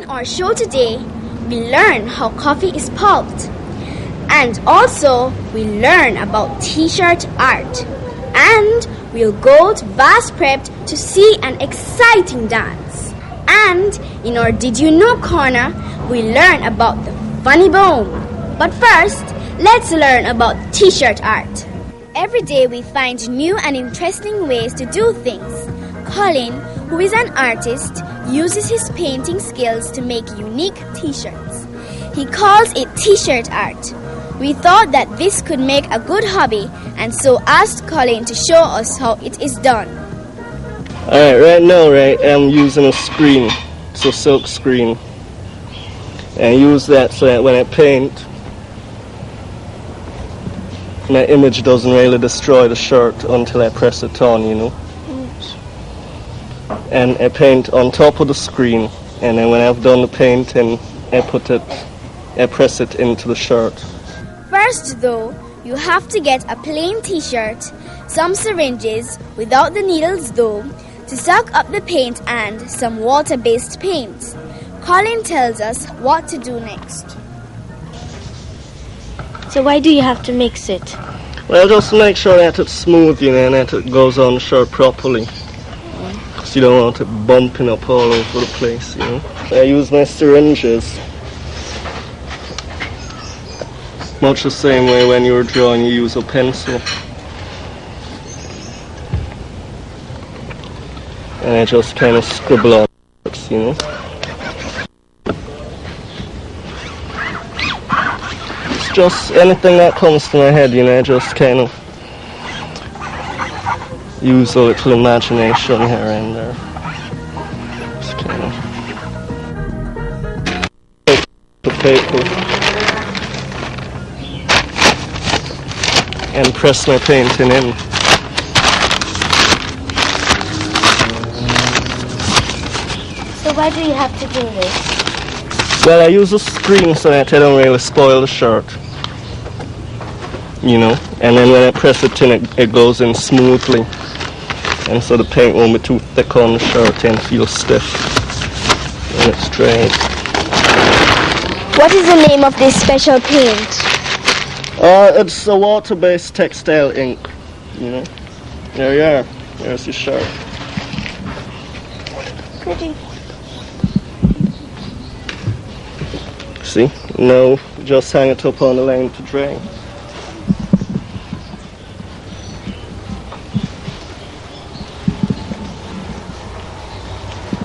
In our show today, we learn how coffee is pulped. And also, we learn about t-shirt art. And we'll go to Vaz Prep to see an exciting dance. And in our Did You Know corner, we learn about the funny bone. But first, let's learn about t-shirt art. Every day we find new and interesting ways to do things. Colin, who is an artist, uses his painting skills to make unique t-shirts. He calls it t-shirt art. We thought that this could make a good hobby and so asked Colin to show us how it is done. Alright, right now, I'm using a screen. It's a silk screen. And I use that so that when I paint, my image doesn't really destroy the shirt until I press it on, you know. And I paint on top of the screen, and then when I've done the painting, I press it into the shirt. First though, you have to get a plain t-shirt, some syringes, without the needles though, to suck up the paint and some water-based paint. Colin tells us what to do next. So why do you have to mix it? Well, just to make sure that it's smooth, you know, and that it goes on the shirt properly. Because you don't want it bumping up all over the place, you know. I use my syringes. Much the same way when you're drawing, you use a pencil. And I just kind of scribble on it, you know. It's just anything that comes to my head, you know, I just kind of use a little imagination here and there. Just kind of the paper and press my painting in. So why do you have to do this? Well, I use a screen so that I don't really spoil the shirt, you know, and then when I press it in, it goes in smoothly, and so the paint won't be too thick on the shirt and feel stiff when it's dried. What is the name of this special paint? It's a water-based textile ink, you know. There you are. There's your shirt. Pretty. See? Now, just hang it up on the line to dry.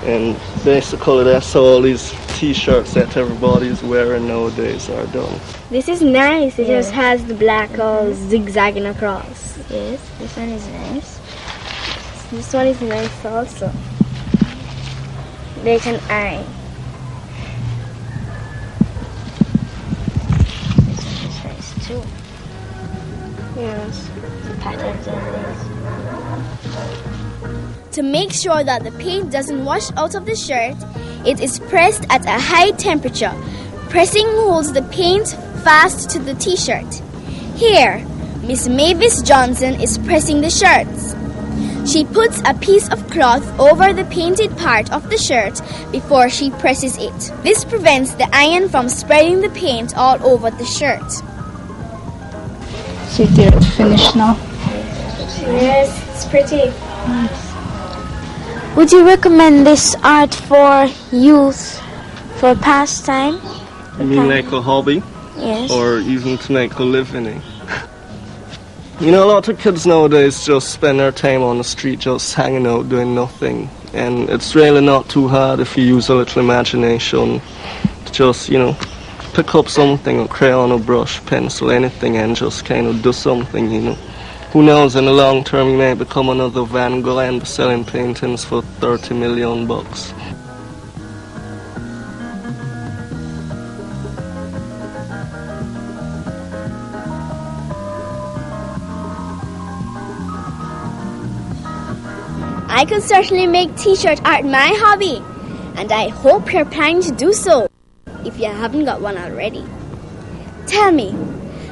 And basically that's how all these t-shirts that everybody's wearing nowadays are done. This is nice. It just has the black all zigzagging across. Yes, this one is nice. This one is nice also. There's an eye. This one is nice too. Yes. The patterns on this. To make sure that the paint doesn't wash out of the shirt, it is pressed at a high temperature. Pressing holds the paint fast to the t-shirt. Here, Miss Mavis Johnson is pressing the shirts. She puts a piece of cloth over the painted part of the shirt before she presses it. This prevents the iron from spreading the paint all over the shirt. So it's finished now? Yes, it's pretty. Nice. Would you recommend this art for youth, for pastime? You mean like a hobby? Yes. Or even to make a living in? You know, a lot of kids nowadays just spend their time on the street just hanging out doing nothing. And it's really not too hard if you use a little imagination to just, you know, pick up something, a crayon, a brush, pencil, anything, and just kind of do something, you know. Who knows, in the long term you may become another Van Gogh and be selling paintings for $30 million. I could certainly make t-shirt art my hobby, and I hope you're planning to do so, if you haven't got one already. Tell me,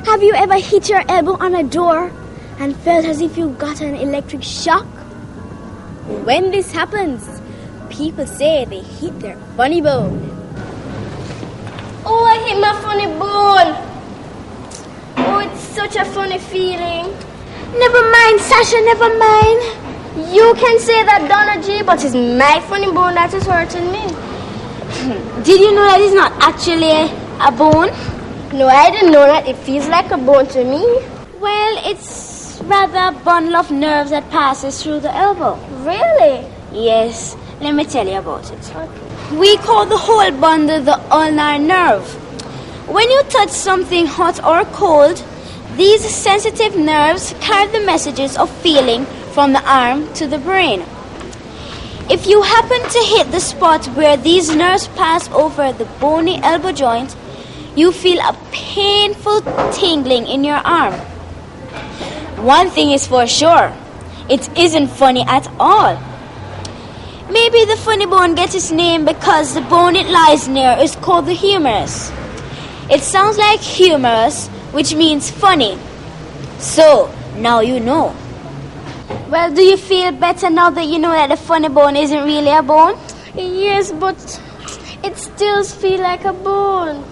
have you ever hit your elbow on a door and felt as if you got an electric shock? When this happens, people say they hit their funny bone. Oh, I hit my funny bone. Oh, it's such a funny feeling. Never mind, Sasha, never mind. You can say that, Donna G, but it's my funny bone that is hurting me. Did you know that it's not actually a bone? No, I didn't know that. It feels like a bone to me. Well, it's rather a bundle of nerves that passes through the elbow. Really? Yes, let me tell you about it. Okay. We call the whole bundle the ulnar nerve. When you touch something hot or cold, these sensitive nerves carry the messages of feeling from the arm to the brain. If you happen to hit the spot where these nerves pass over the bony elbow joint, you feel a painful tingling in your arm. One thing is for sure, it isn't funny at all. Maybe the funny bone gets its name because the bone it lies near is called the humerus. It sounds like humorous, which means funny. So, now you know. Well, do you feel better now that you know that the funny bone isn't really a bone? Yes, but it still feels like a bone.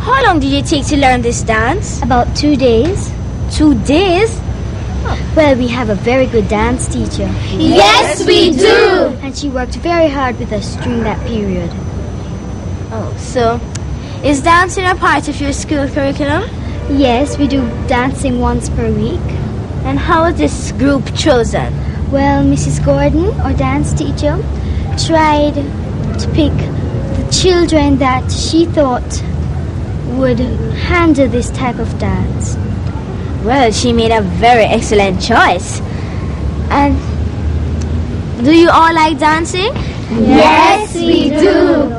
How long did it take to learn this dance? About 2 days. 2 days? Well, we have a very good dance teacher. Yes, we do! And she worked very hard with us during that period. Oh, so Is dancing a part of your school curriculum? Yes, we do dancing once per week. And how is this group chosen? Well, Mrs. Gordon, our dance teacher, tried to pick the children that she thought would handle this type of dance. Well, she made a very excellent choice. And do you all like dancing? Yes, we do.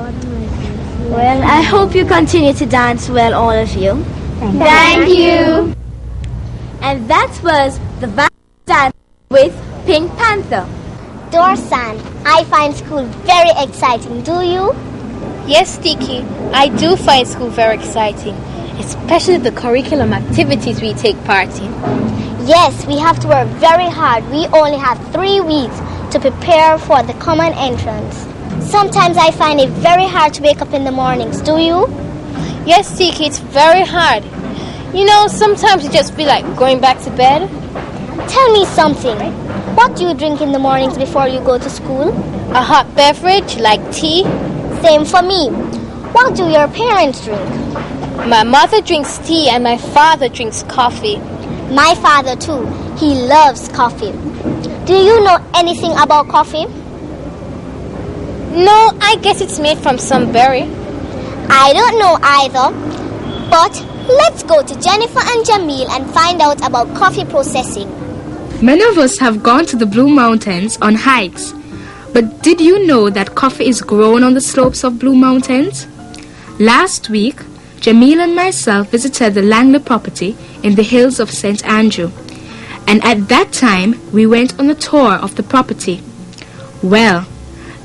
Well, I hope you continue to dance well, all of you. Thank you. And that was the Vaz dance with Pink Panther. Dorsan, I find school very exciting, do you? Yes, Tiki, I do find school very exciting, especially the curriculum activities we take part in. Yes, we have to work very hard. We only have 3 weeks to prepare for the common entrance. Sometimes I find it very hard to wake up in the mornings, do you? Yes, Tiki, it's very hard. You know, sometimes you just feel like going back to bed. Tell me something. What do you drink in the mornings before you go to school? A hot beverage like tea. Same for me. What do your parents drink? My mother drinks tea and my father drinks coffee. My father too. He loves coffee. Do you know anything about coffee? No, I guess it's made from some berry. I don't know either. But let's go to Jennifer and Jamil and find out about coffee processing. Many of us have gone to the Blue Mountains on hikes. But did you know that coffee is grown on the slopes of Blue Mountains? Last week, Jamil and myself visited the Langley property in the hills of St. Andrew. And at that time, we went on a tour of the property. Well,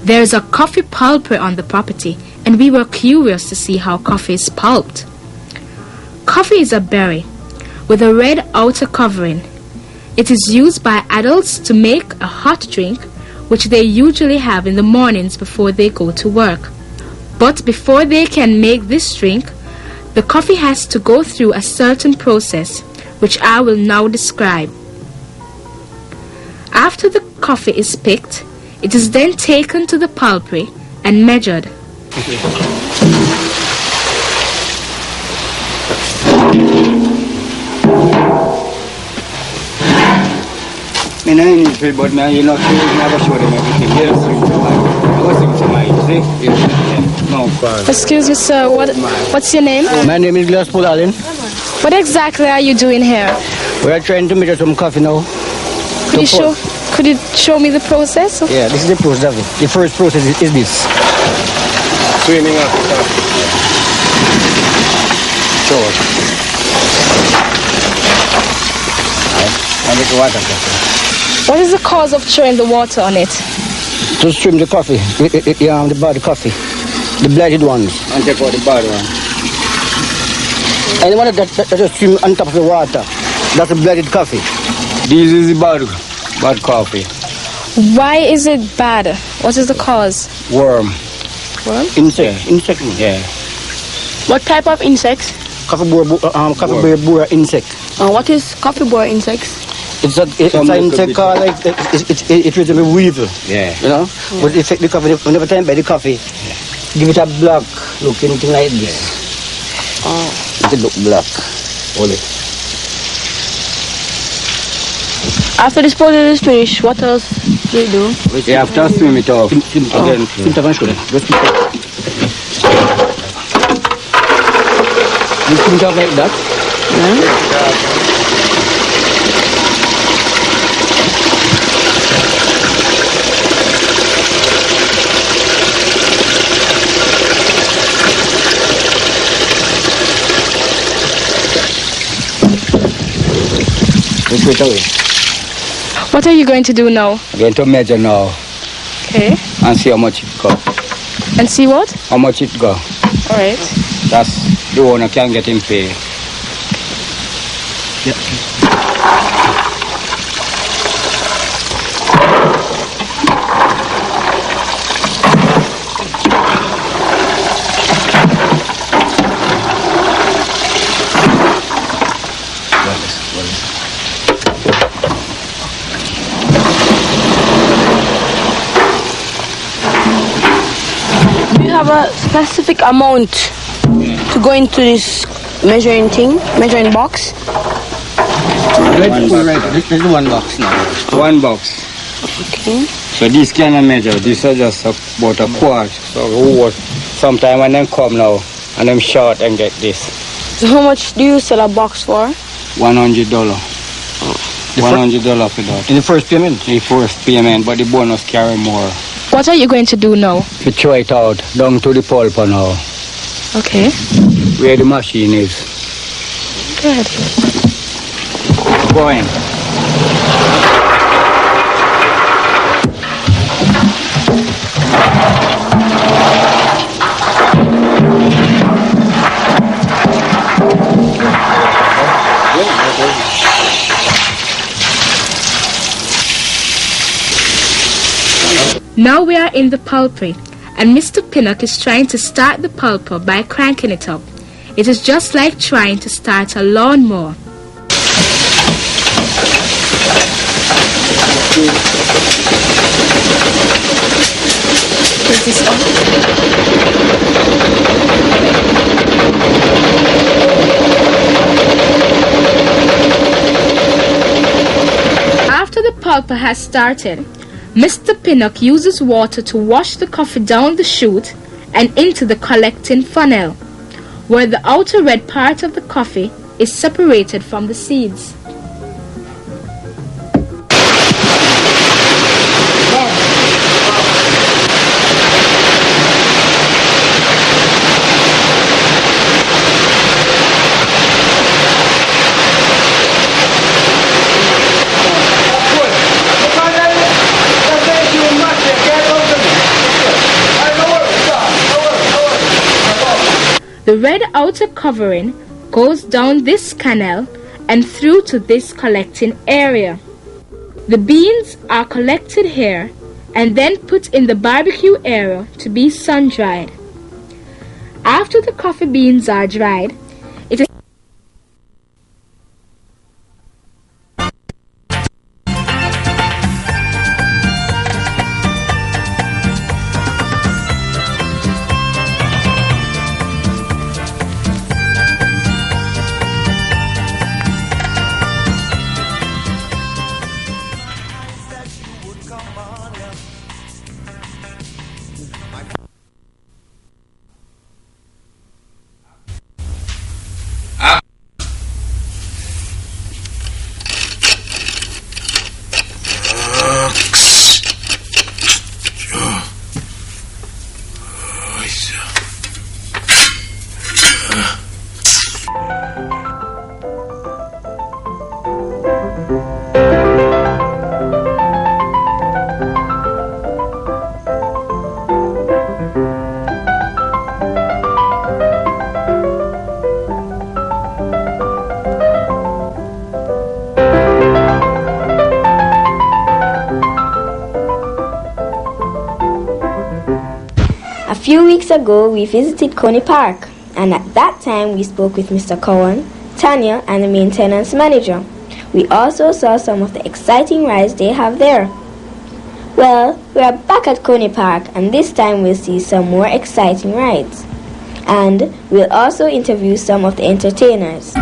there's a coffee pulper on the property, and we were curious to see how coffee is pulped. Coffee is a berry with a red outer covering. It is used by adults to make a hot drink, which they usually have in the mornings before they go to work. But before they can make this drink, the coffee has to go through a certain process, which I will now describe. After the coffee is picked, it is then taken to the pulpery and measured. I need to, but you know, never show them everything. Yes, no problem. Excuse me, sir. What's your name? My name is Glass Allen. What exactly are you doing here? We are trying to measure some coffee now. Could you show me the process? Yeah, this is the process of it. The first process is this. Swimming up the coffee. And it's water. What is the cause of throwing the water on it? To stream the coffee, the bad coffee, the blighted ones. And take out the bad one. Anyone that just swim on top of the water, that's a blighted coffee. This is the bad coffee. Why is it bad? What is the cause? Worm. Worm? Insect, yeah. What type of insects? Coffee borer insect. What is coffee borer insects? It's an insect called like it resembles a weevil. Yeah. You know? But it affect the coffee. Whenever time buy the coffee, give it a black looking thing like this. It look black. Only. After this process is finished, what else do you do? You have to swim it off. Again. You swim it off like that. Yeah. Straight away. What are you going to do now? I'm going to measure now. Okay. And see how much it go. And see what? How much it go. All right. That's the owner can get him paid. Yeah. Do you have a specific amount go into this measuring box? This is one box now. One box. Okay. So this cannot measure. This is just about a quart. So sometime when them come now and them short and get this. So how much do you sell a box for? $100. $100 for that. In the first payment? The first payment, but the bonus carry more. What are you going to do now? We throw it out down to the pulp now. Okay. Where the machine is. Good. Going. Now we are in the pulpery, and Mr. Pinnock is trying to start the pulper by cranking it up. It is just like trying to start a lawnmower. Is this on? After the pulper has started, Mr. Pinnock uses water to wash the coffee down the chute and into the collecting funnel, where the outer red part of the coffee is separated from the seeds. The red outer covering goes down this canal and through to this collecting area. The beans are collected here and then put in the barbecue area to be sun-dried. After the coffee beans are dried, it is A few weeks ago, we visited Coney Park, and at that time we spoke with Mr. Cowan, Tanya, and the maintenance manager. We also saw some of the exciting rides they have there. Well, we are back at Coney Park, and this time we'll see some more exciting rides. And we'll also interview some of the entertainers.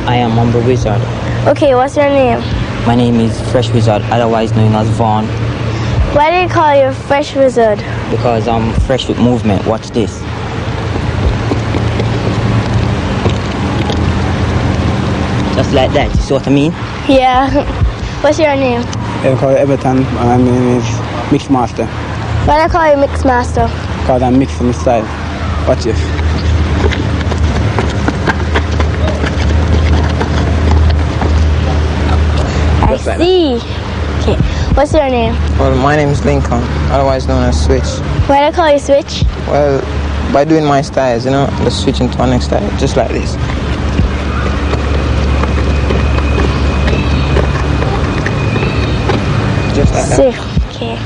I am Mumble Wizard. Okay, what's your name? My name is Fresh Wizard, otherwise known as Vaughn. Why do you call you Fresh Wizard? Because I'm fresh with movement. Watch this. Just like that, you see what I mean? Yeah. What's your name? I call Everton. My name is Mixmaster. Why do I call you Mixmaster? Because I'm mixing my style. Watch this. I see. Okay. What's your name? Well, my name is Lincoln, otherwise known as Switch. Why do I call you Switch? Well, by doing my styles, just switching to our next style, just like this. Just like that. Sick. Okay.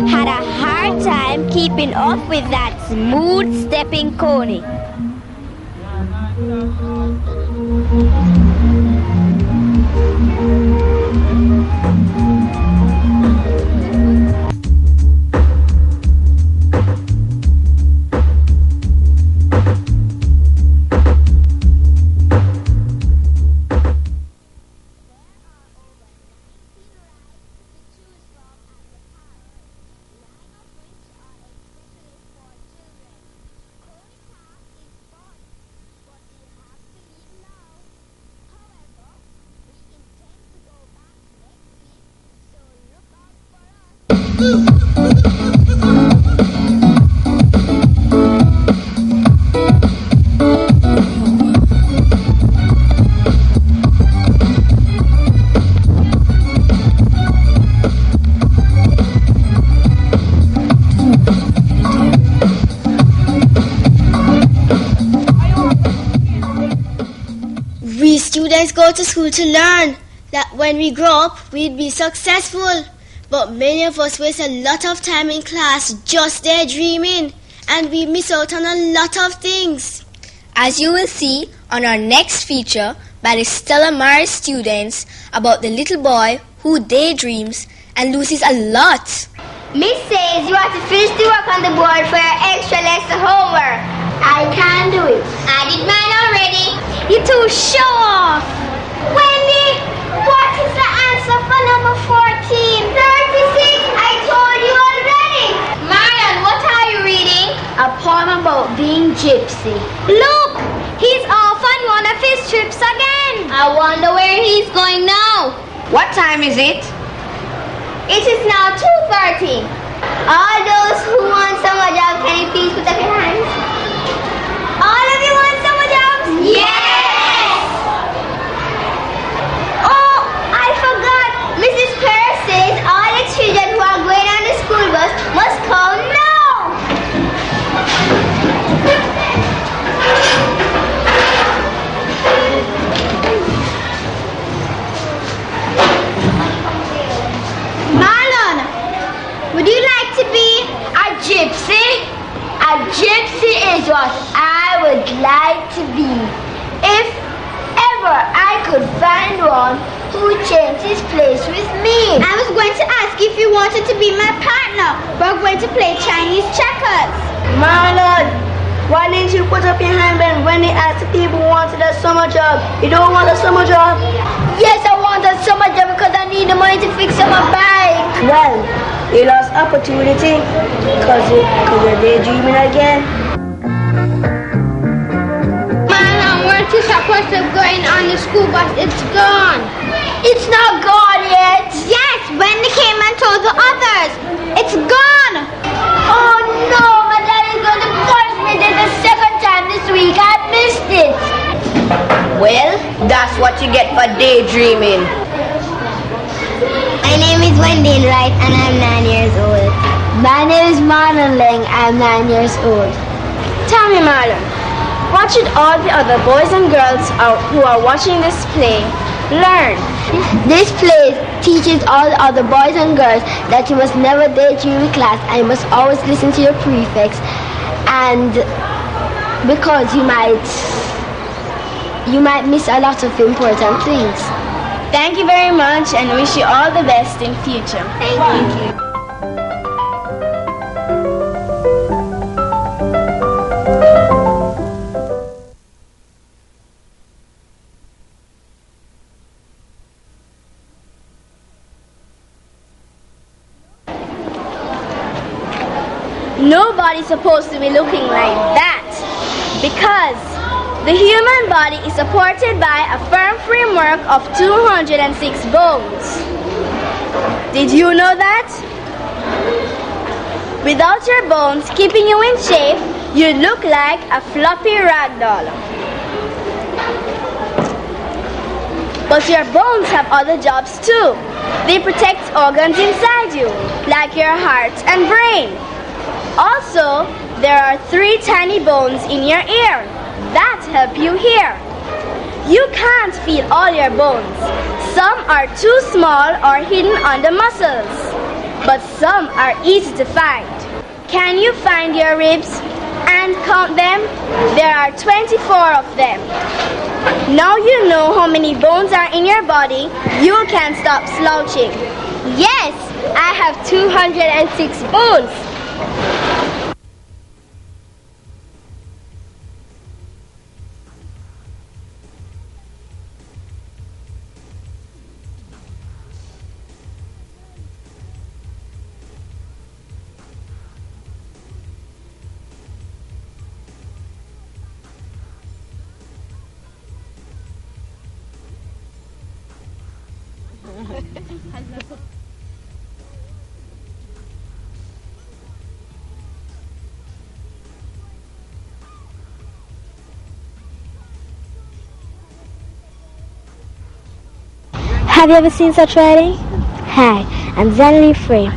Had a hard time keeping up with that smooth stepping Coney. We students go to school to learn that when we grow up, we'd be successful. But many of us waste a lot of time in class just daydreaming, and we miss out on a lot of things. As you will see on our next feature by the Stella Maris students about the little boy who daydreams and loses a lot. Miss says you have to finish the work on the board for your extra lesson homework. I can't do it. I did mine already. You two show off. Wendy, what is the answer for number 14? 36. I told you already. Marian, what are you reading? A poem about being gypsy. Look, he's off on one of his trips again. I wonder where he's going now. What time is it? It is now 2:30. All those who want summer job, can you please put up your hands? All of you want summer jobs? Yes! Oh, I forgot. Mrs. Pear says all the children who are going on the school bus must come now. Marlon, would you like to be a gypsy? A gypsy is what I would like to be. If ever I could find one who would change his place with me. I was going to ask if you wanted to be my partner. We're going to play Chinese checkers. Marlon, why didn't you put up your hand when they asked the people who wanted a summer job? You don't want a summer job? Yes, I want a summer job because I need the money to fix up my bike. Well, you lost opportunity because you're daydreaming again. Marlon, weren't you supposed to going on the school bus? It's gone. It's not gone yet. Yes, Wendy came and told the others. It's gone. Oh no, my daddy's going to force me this the second time this week. I missed it. Well, that's what you get for daydreaming. My name is Wendy Wright and I'm 9 years old. My name is Marlon Leng. I'm 9 years old. Tell me, Marlon, what should all the other boys and girls who are watching this play learn? This play teaches all the other boys and girls that you must never daydream in class and you must always listen to your prefects, and because you might miss a lot of important things. Thank you very much and wish you all the best in future. Thank you. Nobody's supposed to be looking like that because the human body is supported by a firm framework of 206 bones. Did you know that? Without your bones keeping you in shape, you look like a floppy rag doll. But your bones have other jobs too. They protect organs inside you, like your heart and brain. Also, there are 3 tiny bones in your ear that help you hear. You can't feel all your bones. Some are too small or hidden under muscles, but some are easy to find. Can you find your ribs and count them? There are 24 of them. Now you know how many bones are in your body, you can stop slouching. Yes, I have 206 bones. Have you ever seen such writing? Hi, I'm Zanely Frey.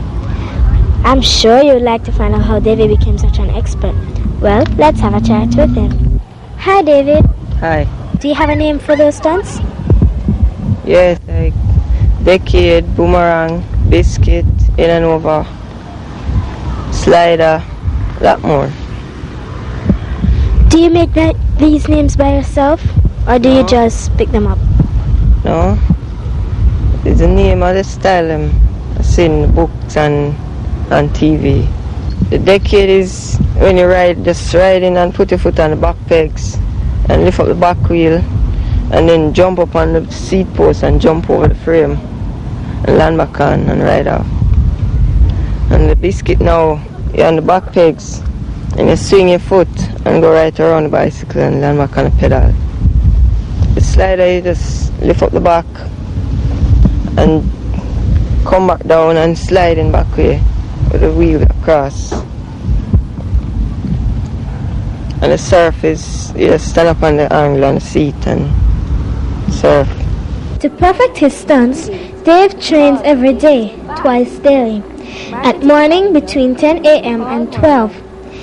I'm sure you'd like to find out how David became such an expert. Well, let's have a chat with him. Hi, David. Hi. Do you have a name for those stunts? Yes, like Decade, Boomerang, Biscuit, In and Over, Slider, a lot more. Do you make these names by yourself, or do you just pick them up? No. It's the name of the style I see in the books and on TV. The Decade is when you just ride in and put your foot on the back pegs and lift up the back wheel and then jump up on the seat post and jump over the frame and land back on and ride off. And the Biscuit now, you're on the back pegs and you swing your foot and go right around the bicycle and land back on the pedal. The Slider, you just lift up the back and come back down and sliding back way with the wheel across. And the surf is, you just stand up on the angle on the seat and surf. To perfect his stunts, Dave trains every day, twice daily. At morning between 10 a.m. and 12,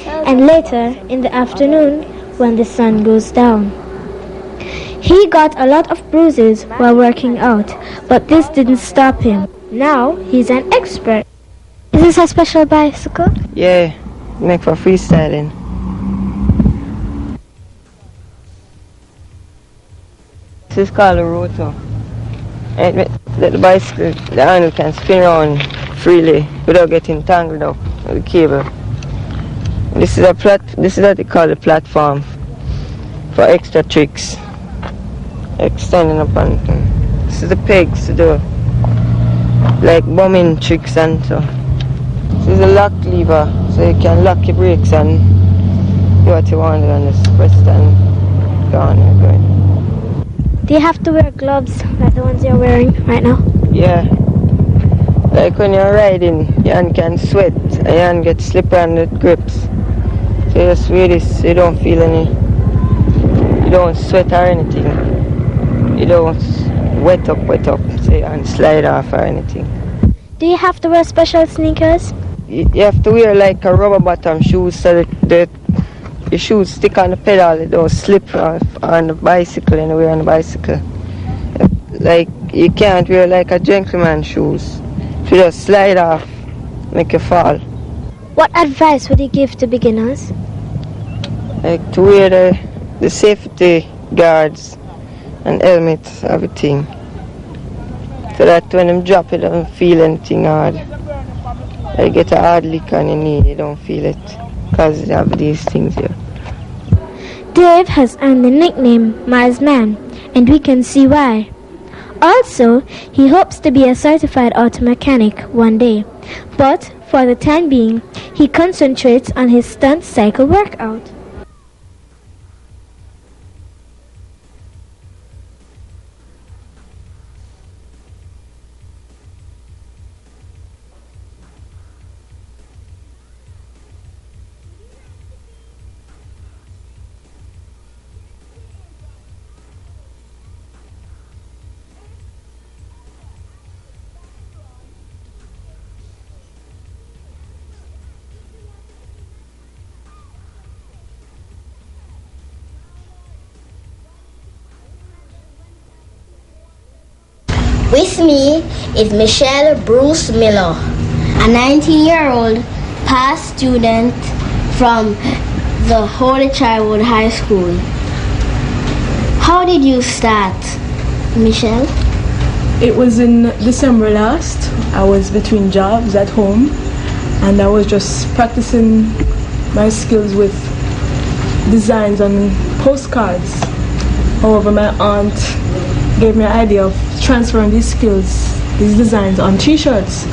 and later in the afternoon when the sun goes down. He got a lot of bruises while working out, but this didn't stop him. Now he's an expert. Is this a special bicycle? Yeah, make for freestyling. This is called a rotor. The bicycle, the handle can spin around freely without getting tangled up with the cable. This is what they call the platform for extra tricks. Extending up on this is the pegs to do like bumming tricks and so. This is a lock lever, so you can lock your brakes and do what you want and just press and go on and going. Do you have to wear gloves like the ones you're wearing right now? Yeah. Like when you're riding, your hand can sweat and your hand gets slippery on the grips. So you just wear this, you don't feel any, you don't sweat or anything. You don't wet up, so your hand slide off or anything. Do you have to wear special sneakers? You have to wear like a rubber bottom shoes so that your shoes stick on the pedal, it don't slip off on the bicycle anywhere on the bicycle. Like you can't wear like a gentleman shoes. If you just slide off, make you fall. What advice would you give to beginners? Like to wear the safety guards and helmets, everything. So that when them drop it, don't feel anything hard. You get a hard lick on your knee, you don't feel it. Because they have these things here. Dave has earned the nickname Mars Man, and we can see why. Also, he hopes to be a certified auto mechanic one day, but for the time being, he concentrates on his stunt cycle workout. With me is Michelle Bruce Miller, a 19-year-old past student from the Holy Child High School. How did you start, Michelle? It was in December last. I was between jobs at home and I was just practicing my skills with designs on postcards. However, my aunt gave me an idea of transferring these skills, these designs on t-shirts.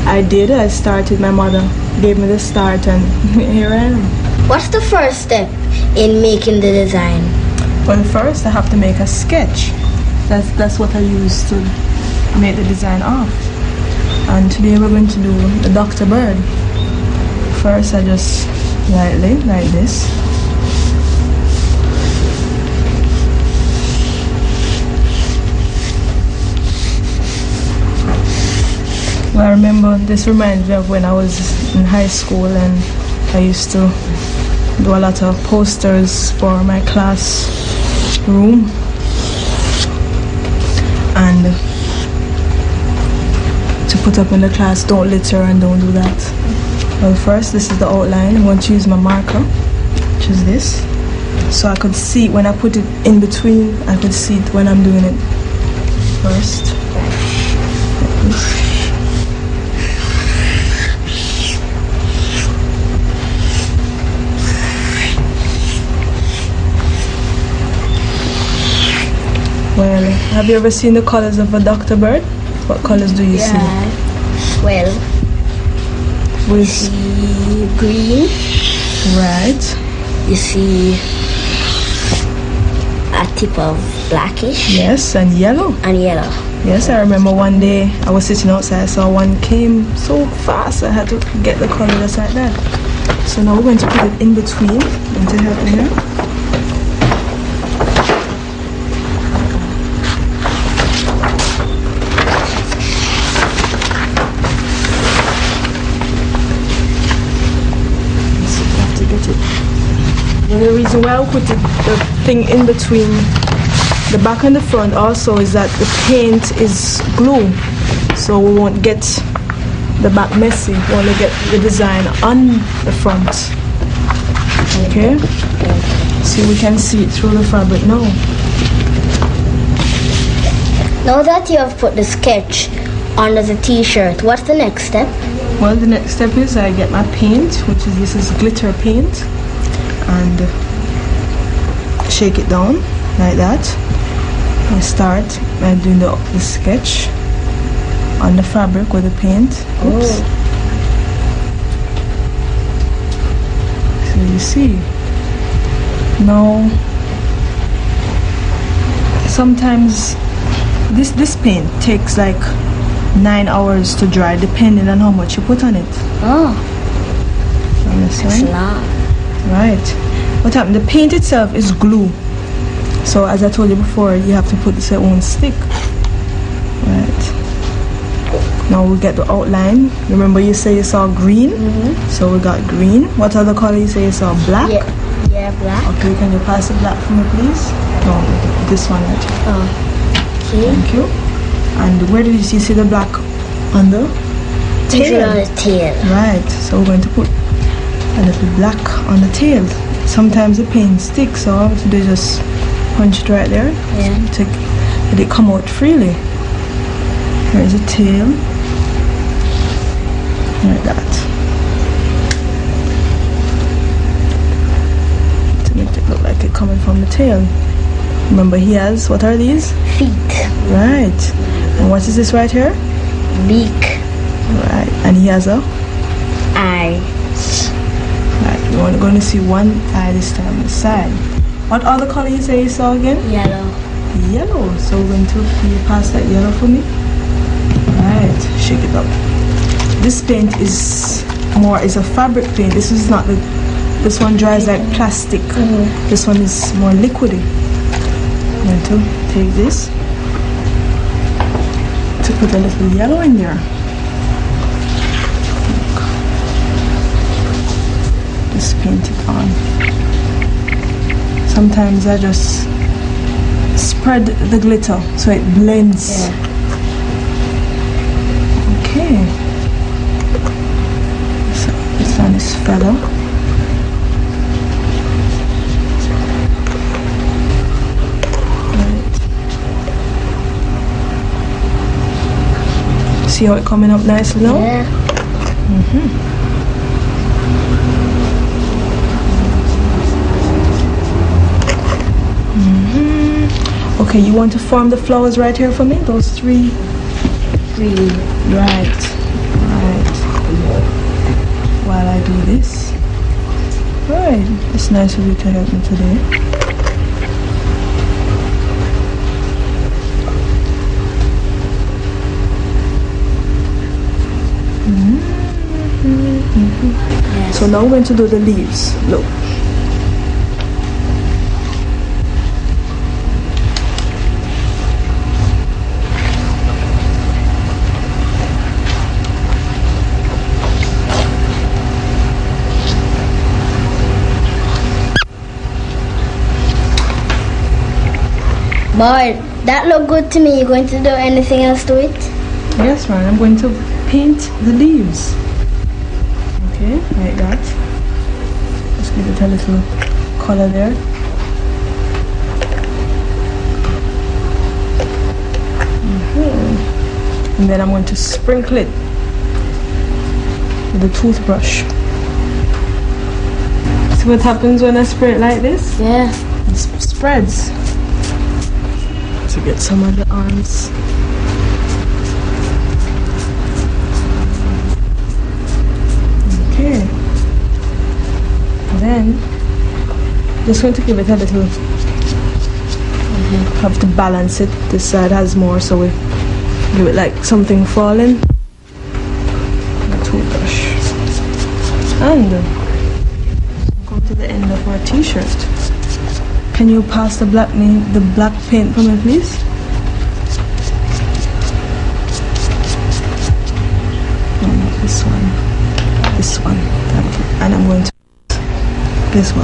I did. I started. My mother gave me the start and here I am. What's the first step in making the design? Well, first I have to make a sketch. That's what I use to make the design off. And today we're going to do the Dr. Bird. First I just lightly, like this. Well, I remember this reminds me of when I was in high school and I used to do a lot of posters for my class room and to put up in the class, don't litter and don't do that. Well, first this is the outline. I'm going to use my marker, which is this, so I could see when I put it in between, I could see it when I'm doing it first. Like this. Well, have you ever seen the colors of a Dr. Bird? What colors do you see? Well, we see green. Right. You see a tip of blackish. Yes, and yellow. And yellow. Yes, I remember one day I was sitting outside, I saw one came so fast I had to get the color just like that. So now we're going to put it in between. Going to help me here. So you have to get it. And the reason why I put the thing in between the back and the front also is that the paint is glue, so we won't get the back messy. We only get the design on the front. Okay? See, we can see it through the fabric now. Now that you have put the sketch under the t-shirt, what's the next step? Well, the next step is I get my paint, which is this is glitter paint, and shake it down like that. I start by doing the sketch on the fabric with the paint. Oops. So you see, now sometimes this paint takes like 9 hours to dry, depending on how much you put on it. Oh, understand? Right. What happened? The paint itself is glue. So as I told you before, you have to put this on stick. Right. Now we get the outline. Remember you say you saw green? So we got green. What other color you say you saw? Black? Yeah, black. Okay, can you pass the black for me, please? No, this one right here. Oh, okay. Thank you. And where did you see the black on the tail? On the tail. Right. So we're going to put a little black on the tail. Sometimes the paint sticks, so they just punch it right there. Yeah. So let it come out freely. Here's the tail. Like that. To make it look like it coming from the tail. Remember he has, what are these? Feet. Right. And what is this right here? Beak. Right. And he has a? Eye. Right. We're going to see one eye this time on the side. What other color you say you saw again? Yellow. Yellow. So we're going to, can you pass that yellow for me? Right. Shake it up. This paint is a fabric paint. This is not the, this one dries like plastic. This one is more liquidy. I'm going to take this to put a little yellow in there. Just paint it on. Sometimes I just spread the glitter so it blends. Yeah. Okay. So this one is feather. Right. See how it coming up nicely now? Yeah. Okay, you want to form the flowers right here for me? Those three? Right. While I do this. Right. It's nice of you to help me today. So now we're going to do the leaves. Look. Boy, that looked good to me. You going to do anything else to it? Yes, man. I'm going to paint the leaves. Okay, like that. Just give it a little color there. And then I'm going to sprinkle it with a toothbrush. See what happens when I spray it like this? Yeah. It spreads. To get some of the arms. Okay. Then just going to give it a little. Have to balance it. This side has more, so we give it like something falling. The toothbrush. And come to the end of our t-shirt. Can you pass the black paint for me, please? This one, and I'm going to this one.